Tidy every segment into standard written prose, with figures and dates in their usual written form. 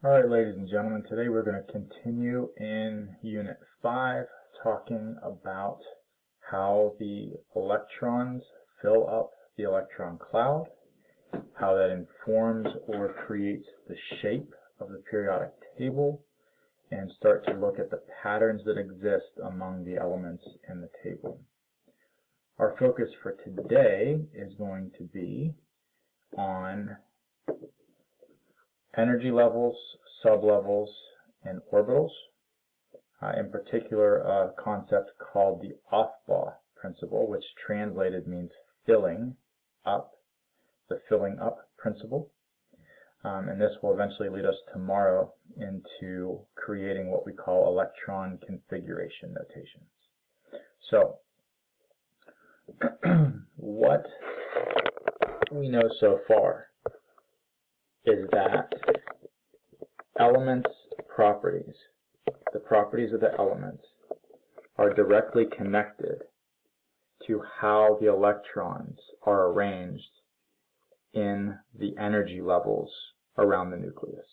Alright, ladies and gentlemen, today we're going to continue in Unit 5 talking about how the electrons fill up the electron cloud, how that informs or creates the shape of the periodic table, and start to look at the patterns that exist among the elements in the table. Our focus for today is going to be on energy levels, sublevels, and orbitals. In particular, a concept called the Aufbau Principle, which translated means filling up, the filling up principle. And this will eventually lead us tomorrow into creating what we call electron configuration notations. So, what we know so far is that elements' properties, the properties of the elements, are directly connected to how the electrons are arranged in the energy levels around the nucleus.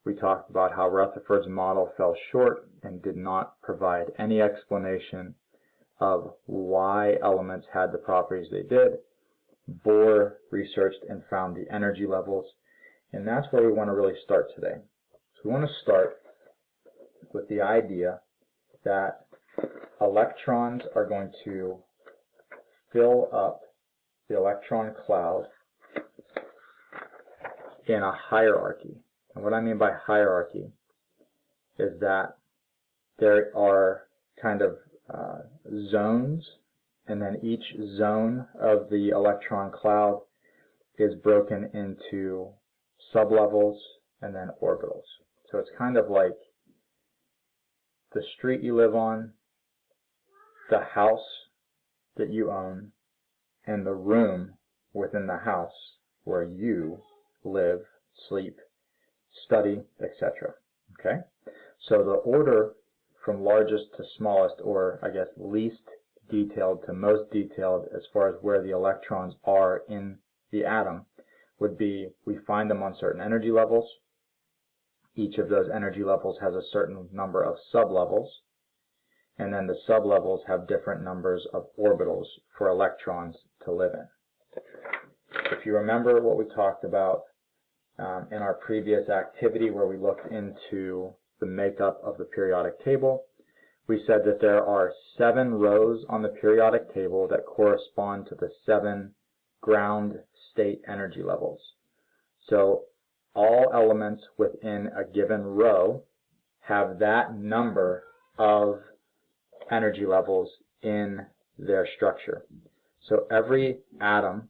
We talked about how Rutherford's model fell short and did not provide any explanation of why elements had the properties they did. Bohr researched and found the energy levels, and that's where we want to really start today. So we want to start with the idea that electrons are going to fill up the electron cloud in a hierarchy. And what I mean by hierarchy is that there are kind of zones, and then each zone of the electron cloud is broken into sublevels and then orbitals. So it's kind of like the street you live on, the house that you own, and the room within the house where you live, sleep, study, etc. Okay? So the order from largest to smallest, or I guess least detailed to most detailed as far as where the electrons are in the atom, would be we find them on certain energy levels. Each of those energy levels has a certain number of sublevels, and then the sublevels have different numbers of orbitals for electrons to live in. If you remember what we talked about in our previous activity where we looked into the makeup of the periodic table, we said that there are 7 rows on the periodic table that correspond to the 7 ground state energy levels. So all elements within a given row have that number of energy levels in their structure. So every atom,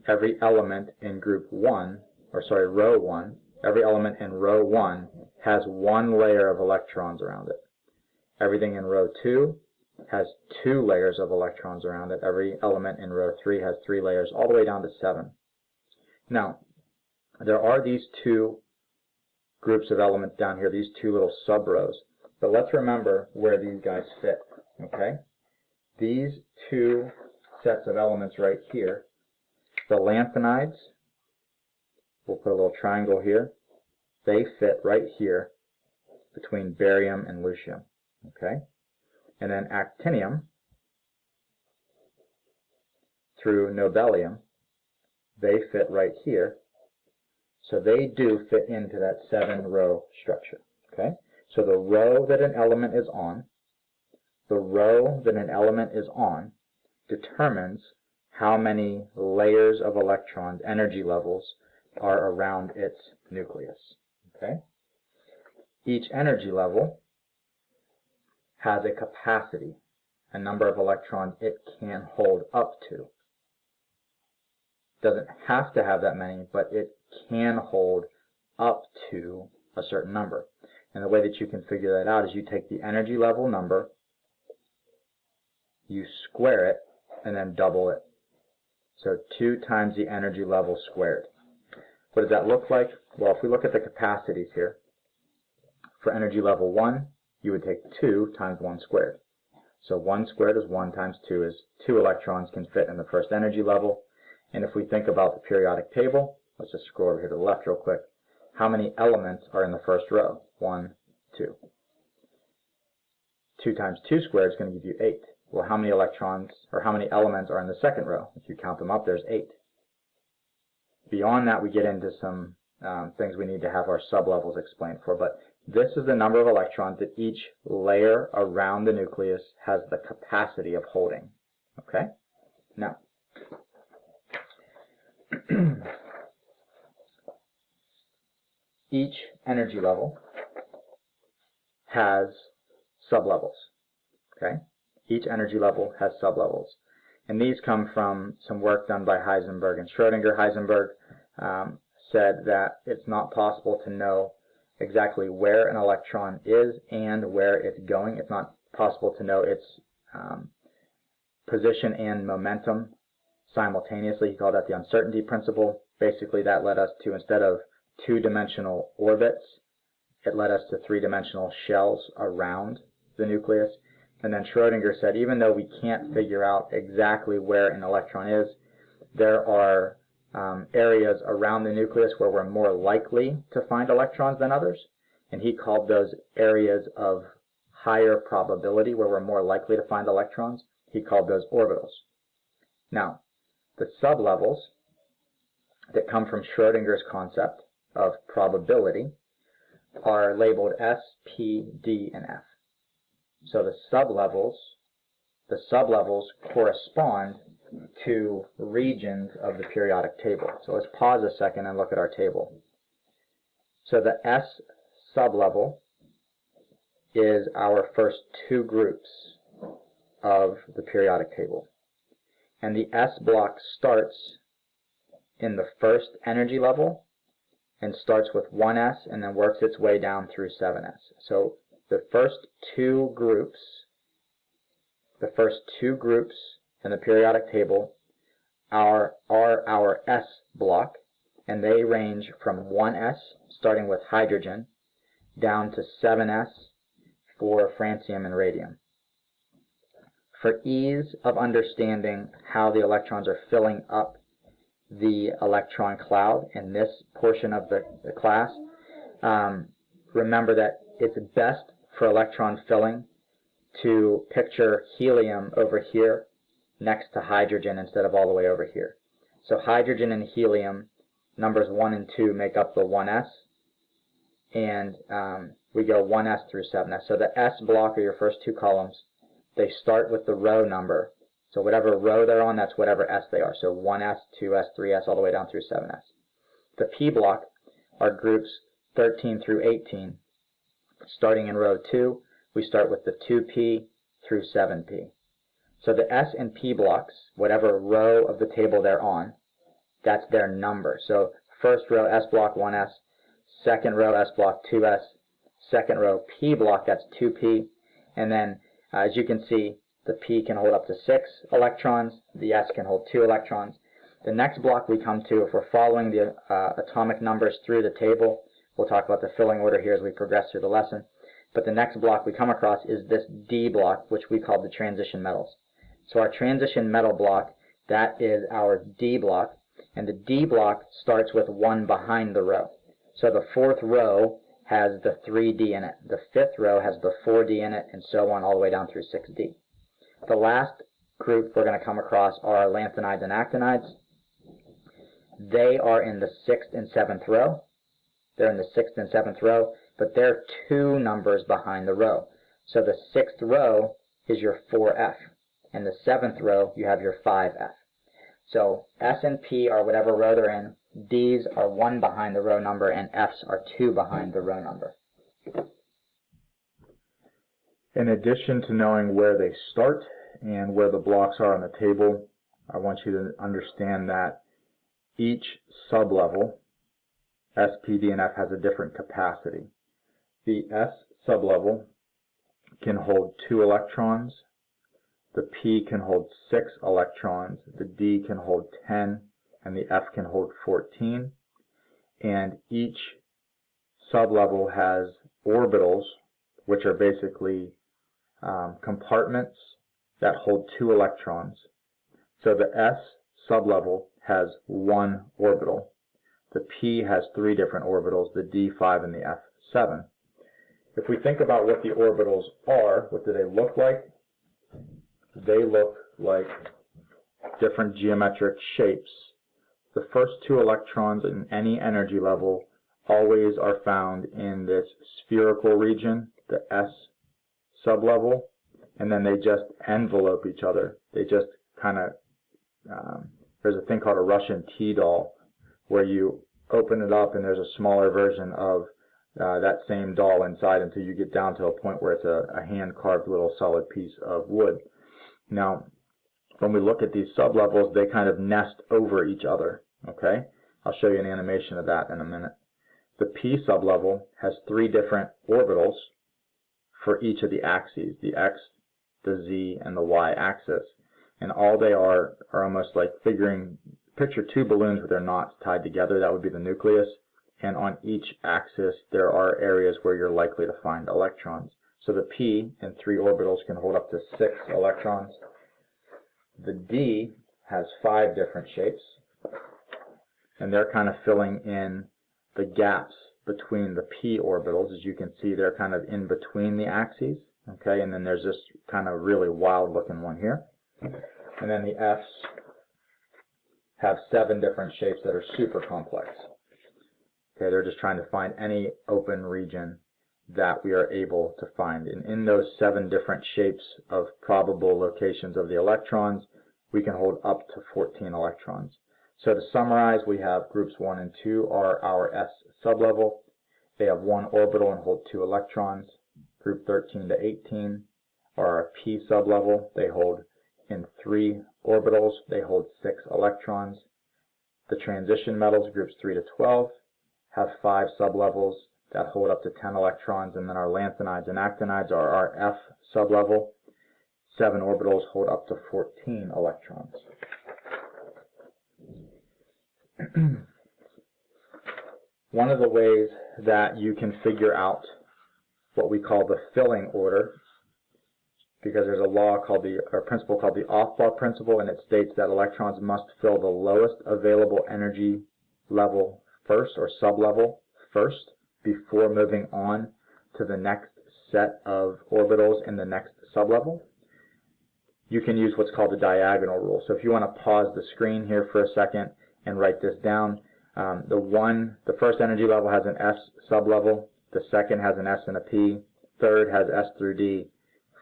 every element in row 1, every element in row 1 has 1 layer of electrons around it. Everything in row 2 has 2 layers of electrons around it. Every element in row 3 has 3 layers, all the way down to 7. Now, there are these 2 groups of elements down here, these 2 little sub-rows. But let's remember where these guys fit, okay? These 2 sets of elements right here, the lanthanides, we'll put a little triangle here, they fit right here between barium and lutetium, okay? And then actinium through nobelium, they fit right here. So they do fit into that 7-row structure, okay? So the row that an element is on, determines how many layers of electrons, energy levels, are around its nucleus, okay? Each energy level has a capacity, a number of electrons it can hold up to. Doesn't have to have that many, but it can hold up to a certain number. And the way that you can figure that out is you take the energy level number, you square it, and then double it. So 2 times the energy level squared. What does that look like? Well, if we look at the capacities here, for energy level 1, you would take 2 times 1 squared. So 1 squared is 1 times 2 is 2 electrons can fit in the first energy level. And if we think about the periodic table, let's just scroll over here to the left real quick. how many elements are in the first row? 1, 2. 2 times 2 squared is going to give you 8. Well, how many electrons, or how many elements are in the second row? If you count them up, there's 8. Beyond that, we get into some things we need to have our sublevels explained for, but this is the number of electrons that each layer around the nucleus has the capacity of holding. Okay? Now, each energy level has sublevels. Okay? Each energy level has sublevels. And these come from some work done by Heisenberg and Schrödinger. Heisenberg said that it's not possible to know exactly where an electron is and where it's going. It's not possible to know its position and momentum simultaneously. He called that the uncertainty principle. Basically, that led us to, instead of 2-dimensional orbits, it led us to 3-dimensional shells around the nucleus. And then Schrödinger said, even though we can't figure out exactly where an electron is, there are areas around the nucleus where we're more likely to find electrons than others. And he called those areas of higher probability, where we're more likely to find electrons, he called those orbitals. Now, the sublevels that come from Schrödinger's concept of probability are labeled S, P, D, and F. So the sublevels correspond to regions of the periodic table. So let's pause a second and look at our table. So the S sublevel is our first 2 groups of the periodic table. And the S block starts in the first energy level and starts with 1s and then works its way down through 7s. So the first two groups in the periodic table are our S block, and they range from 1s, starting with hydrogen, down to 7s for francium and radium. For ease of understanding how the electrons are filling up the electron cloud in this portion of the class, remember that it's best for electron filling to picture helium over here next to hydrogen instead of all the way over here. So hydrogen and helium, numbers 1 and 2, make up the 1s, and we go 1s through 7s. So the S block are your first two columns. They start with the row number. So whatever row they're on, that's whatever S they are. So 1s, 2s, 3s, all the way down through 7s. The P block are groups 13 through 18. Starting in row 2, we start with the 2p through 7p. So the S and P blocks, whatever row of the table they're on, that's their number. So first row S block 1s, second row S block 2s, second row P block, that's 2p, and then as you can see, the P can hold up to 6 electrons, the S can hold 2 electrons. The next block we come to, if we're following the atomic numbers through the table, we'll talk about the filling order here as we progress through the lesson, but the next block we come across is this D block, which we call the transition metals. So our transition metal block, that is our D block, and the D block starts with 1 behind the row. So the fourth row has the 3D in it, the fifth row has the 4D in it, and so on all the way down through 6D. The last group we're going to come across are lanthanides and actinides. They are in the 6th and 7th row. They're in the 6th and 7th row, but they're 2 numbers behind the row. So the 6th row is your 4F, and the 7th row you have your 5F. So S and P are whatever row they're in, D's are 1 behind the row number, and F's are 2 behind the row number. In addition to knowing where they start and where the blocks are on the table, I want you to understand that each sublevel, S, P, D, and F, has a different capacity. The S sublevel can hold 2 electrons, the P can hold 6 electrons, the D can hold 10, and the F can hold 14. And each sublevel has orbitals, which are basically compartments that hold 2 electrons. So the S sublevel has 1 orbital. The P has 3 different orbitals, the D 5 and the F 7. If we think about what the orbitals are, what do they look like? They look like different geometric shapes. The first 2 electrons in any energy level always are found in this spherical region, the S sublevel, and then they just envelope each other. They just kind of, there's a thing called a Russian tea doll, where you open it up and there's a smaller version of that same doll inside until you get down to a point where it's a hand-carved little solid piece of wood. Now, when we look at these sublevels, they kind of nest over each other, okay? I'll show you an animation of that in a minute. The P sublevel has 3 different orbitals for each of the axes, the X, the Z, and the Y axis. And all they are almost like picture 2 balloons with their knots tied together. That would be the nucleus. And on each axis, there are areas where you're likely to find electrons. So the P in 3 orbitals can hold up to 6 electrons. The D has 5 different shapes, and they're kind of filling in the gaps between the P orbitals. As you can see, they're kind of in between the axes, okay? And then there's this kind of really wild looking one here. And then the F's have 7 different shapes that are super complex. Okay, they're just trying to find any open region that we are able to find. And in those 7 different shapes of probable locations of the electrons, we can hold up to 14 electrons. So to summarize, we have groups 1 and 2 are our S sublevel. They have 1 orbital and hold 2 electrons. Group 13 to 18 are our P sublevel. They hold in 3 orbitals. They hold 6 electrons. The transition metals, groups 3 to 12, have 5 sublevels that hold up to 10 electrons, and then our lanthanides and actinides are our F sublevel. 7 orbitals hold up to 14 electrons. One of the ways that you can figure out what we call the filling order, because there's a law called or principle called the Aufbau Principle, and it states that electrons must fill the lowest available energy level first, or sublevel first, before moving on to the next set of orbitals in the next sublevel. You can use what's called the diagonal rule. So if you want to pause the screen here for a second and write this down, the first energy level has an S sublevel, the second has an S and a P, third has S through D,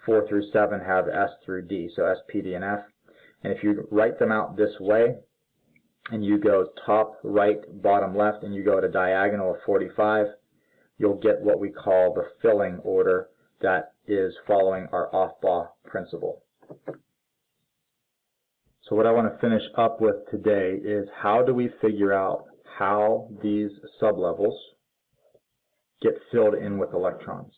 4 through 7 have S through D, so S, P, D, and F. And if you write them out this way, and you go top, right, bottom, left, and you go at a diagonal of 45, you'll get what we call the filling order that is following our Aufbau principle. So what I want to finish up with today is how do we figure out how these sublevels get filled in with electrons?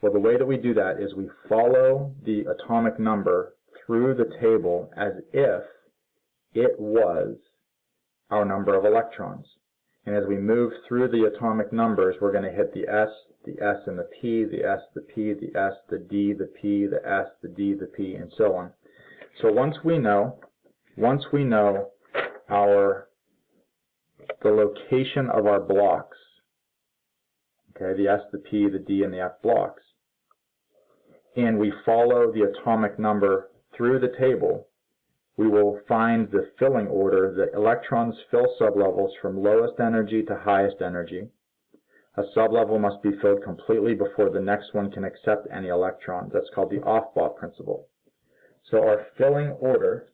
Well, the way that we do that is we follow the atomic number through the table as if it was our number of electrons. And as we move through the atomic numbers, we're going to hit the S and the P, the S, the P, the S, the D, the P, the S, the D, the P, and so on. So once we know the location of our blocks, okay, the S, the P, the D, and the F blocks, and we follow the atomic number through the table, we will find the filling order. The electrons fill sublevels from lowest energy to highest energy. A sublevel must be filled completely before the next one can accept any electrons. That's called the Aufbau principle. So our filling order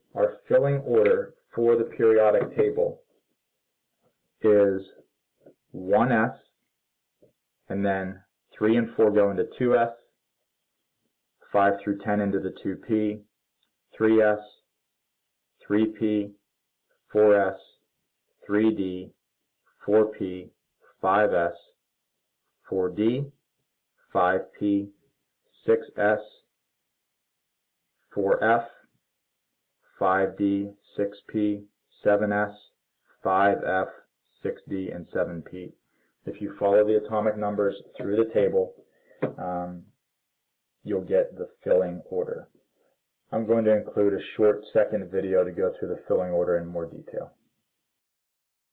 for the periodic table is 1s, and then 3 and 4 go into 2s, 5 through 10 into the 2p, 3s, 3p, 4s, 3d, 4p, 5s, 4d, 5p, 6s, 4f, 5d, 6p, 7s, 5f, 6d, and 7p. If you follow the atomic numbers through the table, you'll get the filling order. I'm going to include a short second video to go through the filling order in more detail.